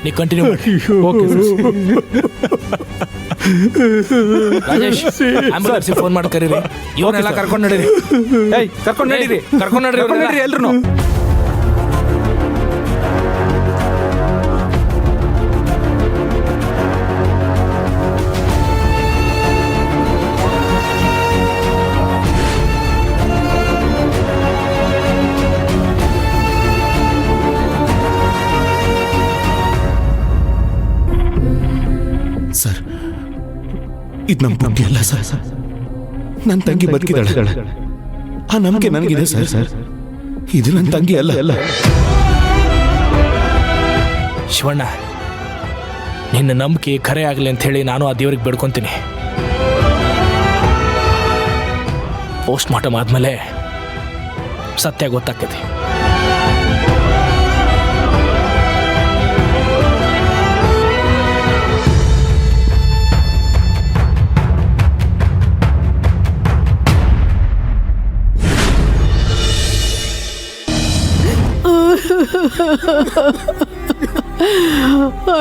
ನೀ ಕಂಟಿನ್ಯೂ ಮಾಡಿ. Okay Rajesh ambulance phone ಮಾಡಿ ಕರೀರಿ. ಇವನ್ನೆಲ್ಲ ಕರ್ಕೊಂಡು ನಡೀರಿ. ಕರ್ಕೊಂಡು ನಡೀರಿ, ಕರ್ಕೊಂಡು ನಡೀರಿ ಎಲ್ರು. ಸರ್, ಇದು ನಮ್ಮ ನಂಬಿಕೆ ಅಲ್ಲ ಸರ್. ನನ್ನ ತಂಗಿ ಬದುಕಿದಾಳೆ. ಆ ನಂಬಿಕೆ ನನಗಿದೆ ಸರ್. ಇದು ನನ್ನ ತಂಗಿ ಅಲ್ಲ. ಶಿವಣ್ಣ, ನಿನ್ನ ನಂಬಿಕೆ ಖರೆ ಆಗಲಿ ಅಂತ ಹೇಳಿ ನಾನು ಆ ದೇವರಿಗೆ ಬೇಡ್ಕೊತೀನಿ. ಪೋಸ್ಟ್ ಮಾರ್ಟಮ್ ಆದ್ಮೇಲೆ ಸತ್ಯ ಗೊತ್ತಾಗ್ತದೆ.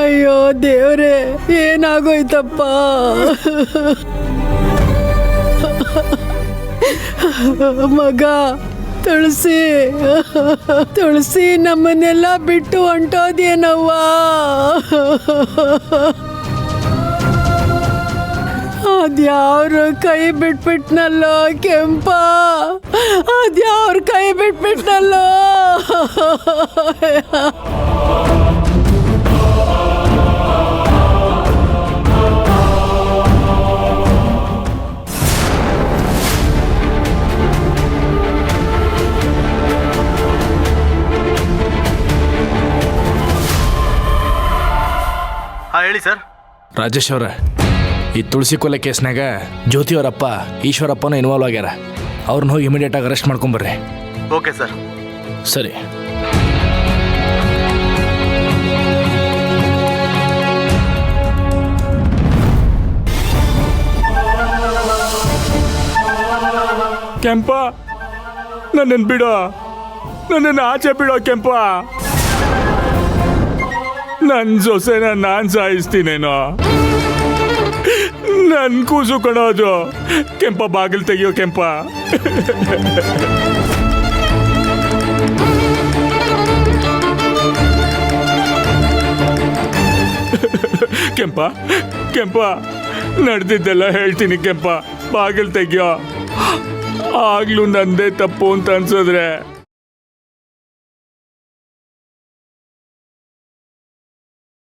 ಅಯ್ಯೋ ದೇವ್ರೆ, ಏನಾಗೋಯ್ತಪ್ಪ. ಮಗ ತುಳಸಿ ನಮ್ಮನ್ನೆಲ್ಲ ಬಿಟ್ಟು ಹೊಂಟೋದೇನವ್ವ. ಅದ್ಯಾವ್ರ ಕೈ ಬಿಟ್ಬಿಟ್ನಲ್ಲೋ ಕೆಂಪ, ಅದ್ಯಾವ್ರ ಕೈ ಬಿಟ್ಬಿಟ್ನಲ್ಲೋ. ಹೇಳಿ ಸರ್. ರಾಜೇಶ್ ಅವರ, ಈ ತುಳಸಿ ಕೊಲೆ ಕೇಸ್ನಾಗ ಜ್ಯೋತಿಯವರಪ್ಪ ಈಶ್ವರಪ್ಪನ ಇನ್ವಾಲ್ವ್ ಆಗ್ಯಾರ. ಅವ್ರನ್ನ ಹೋಗಿ ಇಮಿಡಿಯೇಟ್ ಆಗಿ ಅರೆಸ್ಟ್ ಮಾಡ್ಕೊಂಬರ್ರಿ. Okay sir. ಸರಿ. ಕೆಂಪ, ನನ್ನನ್ನು ಬಿಡೋ, ನನ್ನನ್ನು ಆಚೆ ಬಿಡೋ ಕೆಂಪ. ನನ್ನ ಸೊಸೆನ ನಾನು ಸಾಯಿಸ್ತೀನೇನೋ. ನನ್ನ ಕೂಸು ಕಣೋದು. ಕೆಂಪ, ಬಾಗಿಲು ತೆಗಿಯೋ ಕೆಂಪ. ಕೆಂಪ, ನಡೆದಿದ್ದೆಲ್ಲ ಹೇಳ್ತೀನಿ ಕೆಂಪ, ಬಾಗಿಲು ತೆಗಿಯೋ. ಆಗ್ಲೂ ನಂದೇ ತಪ್ಪು ಅಂತ ಅನ್ಸಿದ್ರೆ